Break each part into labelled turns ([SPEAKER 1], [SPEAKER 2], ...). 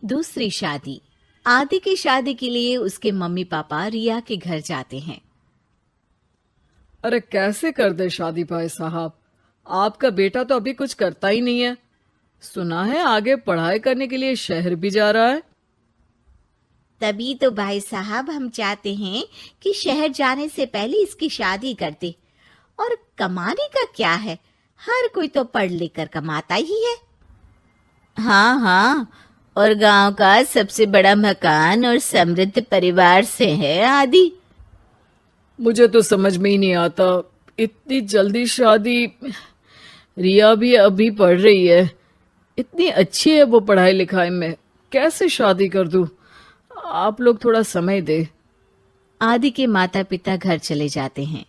[SPEAKER 1] दूसरी शादी। आदि की शादी के लिए उसके मम्मी पापा रिया के घर जाते हैं।
[SPEAKER 2] अरे कैसे कर दे शादी भाई साहब। आपका बेटा तो अभी कुछ करता ही नहीं है। सुना है आगे पढ़ाई करने के लिए शहर भी जा रहा है।
[SPEAKER 1] तभी तो भाई साहब हम चाहते हैं कि शहर जाने से पहले इसकी शादी कर दे। और कमाने का क्या है, हर कोई तो पढ़ लिख कर कमाता ही है। हाँ हाँ, और गांव का सबसे बड़ा मकान और समृद्ध परिवार से है आदि।
[SPEAKER 2] मुझे तो समझ में ही नहीं आता, इतनी जल्दी शादी। रिया भी अभी पढ़ रही है, इतनी अच्छी है वो पढ़ाई लिखाई में, कैसे शादी कर दूं। आप लोग थोड़ा समय दे।
[SPEAKER 1] आदि के माता पिता घर चले जाते हैं,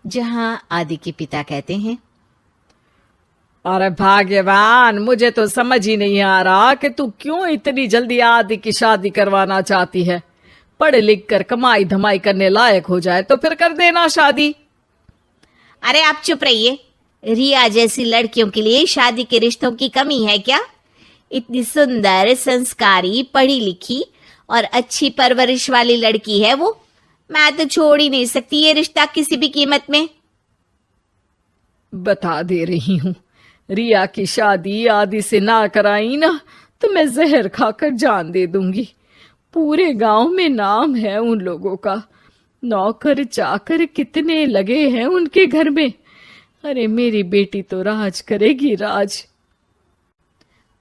[SPEAKER 1] जहां आदि के पिता कहते हैं,
[SPEAKER 2] अरे भाग्यवान, मुझे तो समझ ही नहीं आ रहा कि तू क्यों इतनी जल्दी आदि की शादी करवाना चाहती है। पढ़ लिख कर कमाई धमाई करने लायक हो जाए तो फिर कर देना शादी।
[SPEAKER 1] अरे आप चुप रहिए। रिया जैसी लड़कियों के लिए शादी के रिश्तों की कमी है क्या? इतनी सुंदर, संस्कारी, पढ़ी लिखी और अच्छी परवरिश वाली लड़की है वो। मैं तो छोड़ ही नहीं सकती ये रिश्ता किसी भी कीमत में।
[SPEAKER 2] बता दे रही हूँ, रिया की शादी आदि से ना कराई ना तो मैं जहर खाकर जान दे दूंगी। पूरे गांव में नाम है उन लोगों का, नौकर चाकर कितने लगे हैं उनके घर में। अरे मेरी बेटी तो राज करेगी, राज।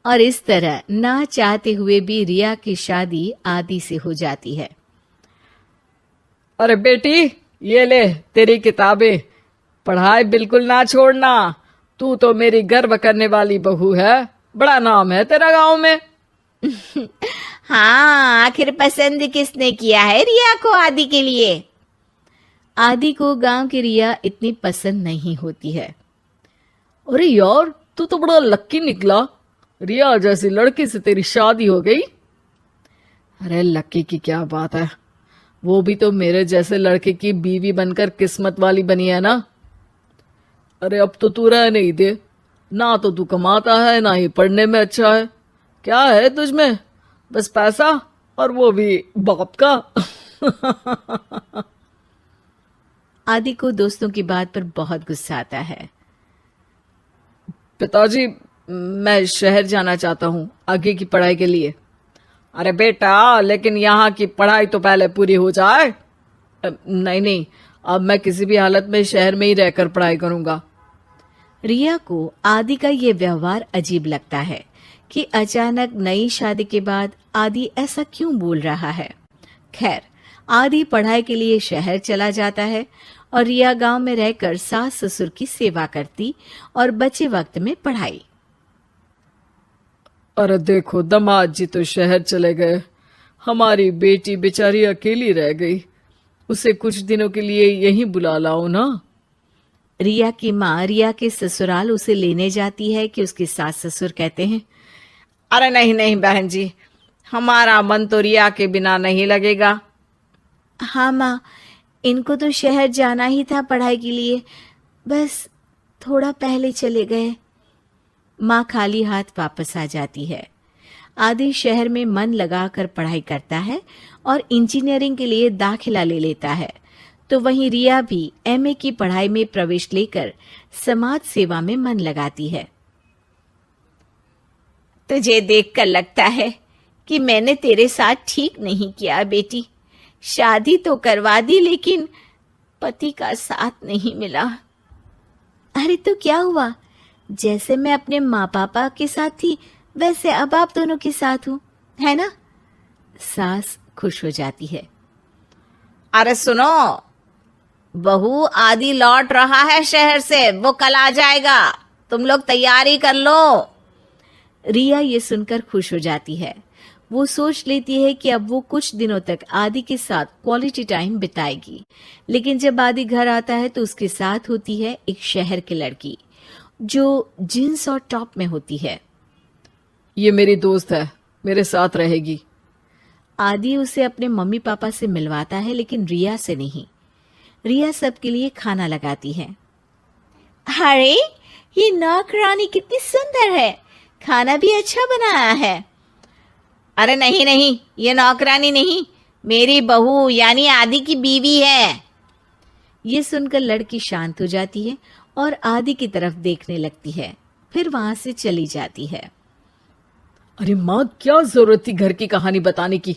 [SPEAKER 1] और इस तरह ना चाहते हुए भी रिया की शादी आदि से हो जाती है।
[SPEAKER 2] अरे बेटी, ये ले तेरी किताबें, पढ़ाई बिल्कुल ना छोड़ना। तू तो मेरी गर्व करने वाली बहू है, बड़ा नाम है तेरा गांव में।
[SPEAKER 1] हाँ, आखिर पसंद किसने किया है रिया को आदि के लिए? आदि को गांव की रिया इतनी पसंद नहीं होती है।
[SPEAKER 2] अरे यार, तू तो बड़ा लक्की निकला, रिया जैसी लड़की से तेरी शादी हो गई। अरे लक्की की क्या बात है, वो भी तो मेरे जैसे लड़के की बीवी बनकर किस्मत वाली बनी है ना। अरे अब तो तू रह नहीं दे, ना तो तू कमाता है ना ही पढ़ने में अच्छा है। क्या है तुझमें? बस पैसा, और वो भी बाप का।
[SPEAKER 1] आदि को दोस्तों की बात पर बहुत गुस्सा आता है।
[SPEAKER 2] पिताजी, मैं शहर जाना चाहता हूँ आगे की पढ़ाई के लिए। अरे बेटा, लेकिन यहाँ की पढ़ाई तो पहले पूरी हो जाए। नहीं नहीं, अब मैं किसी भी हालत में शहर में ही रहकर पढ़ाई करूंगा।
[SPEAKER 1] रिया को आदि का ये व्यवहार अजीब लगता है कि अचानक नई शादी के बाद आदि ऐसा क्यों बोल रहा है। खैर, आदि पढ़ाई के लिए शहर चला जाता है और रिया गांव में रहकर सास ससुर की सेवा करती और बचे वक्त में पढ़ाई।
[SPEAKER 2] अरे देखो, दामाद जी तो शहर चले गए, हमारी बेटी बेचारी अकेली रह गई। उसे कुछ दिनों के लिए यहीं बुला लाओ ना।
[SPEAKER 1] रिया की माँ रिया के ससुराल उसे लेने जाती है कि उसके सास ससुर कहते हैं,
[SPEAKER 2] अरे नहीं नहीं बहन जी, हमारा मन तो रिया के बिना नहीं लगेगा।
[SPEAKER 1] हाँ माँ, इनको तो शहर जाना ही था पढ़ाई के लिए, बस थोड़ा पहले चले गए। माँ खाली हाथ वापस आ जाती है। आदि शहर में मन लगाकर पढ़ाई करता है और इंजीनियरिंग के लिए दाखिला ले लेता है, तो वहीं रिया भी एमए की पढ़ाई में प्रवेश लेकर समाज सेवा में मन लगाती है। तुझे देखकर लगता है कि मैंने तेरे साथ ठीक नहीं किया बेटी। शादी तो करवा दी लेकिन पति का साथ नहीं मिला। अरे तो क्या हुआ, जैसे मैं अपने माँ पापा के साथ थी वैसे अब आप दोनों के साथ हूँ, है ना? सास खुश हो जाती है। अरे सुनो, बहू आदि लौट रहा है शहर से, वो कल आ जाएगा, तुम लोग तैयारी कर लो। रिया ये सुनकर खुश हो जाती है। वो सोच लेती है कि अब वो कुछ दिनों तक आदि के साथ क्वालिटी टाइम बिताएगी। लेकिन जब आदि घर आता है तो उसके साथ होती है एक शहर की लड़की जो जींस और टॉप में होती है।
[SPEAKER 2] ये मेरी दोस्त है, मेरे साथ रहेगी।
[SPEAKER 1] आदि उसे अपने मम्मी पापा से मिलवाता है लेकिन रिया से नहीं। रिया सबके लिए खाना लगाती है। अरे ये नौकरानी कितनी सुंदर है, खाना भी अच्छा बनाया है। अरे नहीं नहीं, ये नौकरानी नहीं, मेरी बहू यानी आदि की बीवी है। ये सुनकर लड़की शांत हो जाती है और आदि की तरफ देखने लगती है, फिर वहां से चली जाती है।
[SPEAKER 2] अरे माँ, क्या जरूरत थी घर की कहानी बताने की?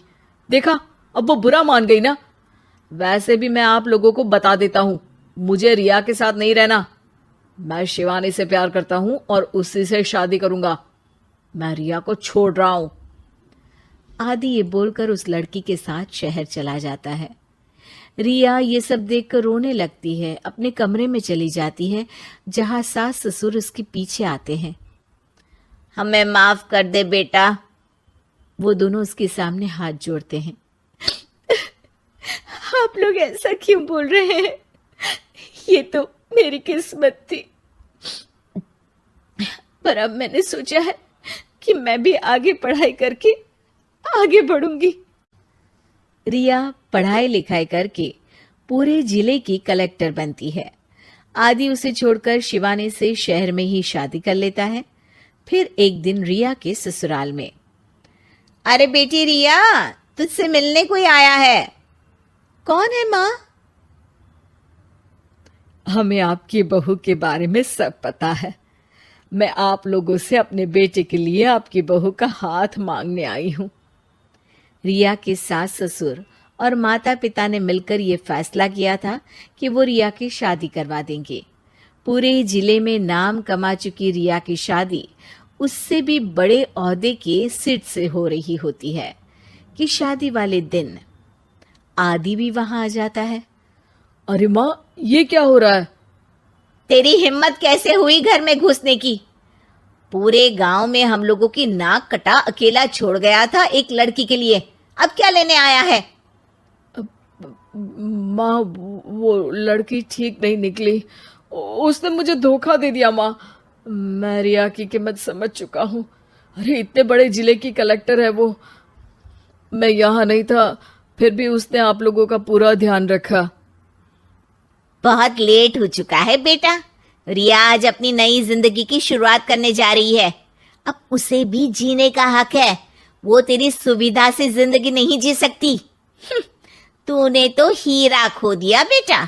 [SPEAKER 2] देखा, अब वो बुरा मान गई ना। वैसे भी मैं आप लोगों को बता देता हूं, मुझे रिया के साथ नहीं रहना। मैं शिवानी से प्यार करता हूं और उसी से शादी करूंगा। मैं रिया को छोड़ रहा हूं।
[SPEAKER 1] आदि ये बोलकर उस लड़की के साथ शहर चला जाता है। रिया ये सब देखकर रोने लगती है, अपने कमरे में चली जाती है जहां सास ससुर उसके पीछे आते हैं। हमें माफ कर दे बेटा। वो दोनों उसके सामने हाथ जोड़ते हैं। आप लोग ऐसा क्यों बोल रहे हैं? ये तो मेरी किस्मत थी, पर अब मैंने सोचा है कि मैं भी आगे पढ़ाई करके आगे बढ़ूंगी। रिया पढ़ाई लिखाई करके पूरे जिले की कलेक्टर बनती है। आदि उसे छोड़कर शिवानी से शहर में ही शादी कर लेता है। फिर एक दिन रिया के ससुराल में, अरे बेटी रिया, तुझसे मिलने कोई आया है। कौन है माँ?
[SPEAKER 2] हमें आपकी बहू के बारे में सब पता है। मैं आप लोगों से अपने बेटे के लिए आपकी बहू का हाथ मांगने आई हूं।
[SPEAKER 1] रिया के सास ससुर और माता पिता ने मिलकर ये फैसला किया था कि वो रिया की शादी करवा देंगे। पूरे जिले में नाम कमा चुकी रिया की शादी उससे भी बड़े ओहदे के सिट से हो रही होती है कि शादी वाले दिन आदि भी वहां आ जाता है।
[SPEAKER 2] अरे माँ, ये क्या हो रहा है?
[SPEAKER 1] तेरी हिम्मत कैसे हुई घर में घुसने की? पूरे गांव में हम लोगों की नाक कटा अकेला छोड़ गया था एक लड़की के लिए, अब क्या लेने आया है?
[SPEAKER 2] माँ, वो लड़की ठीक नहीं निकली। उसने मुझे धोखा दे दिया माँ। मैं रिया की कीमत समझ चुका हूँ। अरे इतने बड़े जिले की कलेक्टर है वो। मैं यहाँ नहीं था, फिर भी उसने आप लोगों का पूरा ध्यान रखा।
[SPEAKER 1] बहुत लेट हो चुका है बेटा। रिया आज अपनी नई जिंदगी की शुरुआत करने जा रही है। अब उसे भी जीने का हक है। वो तेरी सुविधा से जिंदगी नहीं जी सकती। तूने तो हीरा खो दिया बेटा।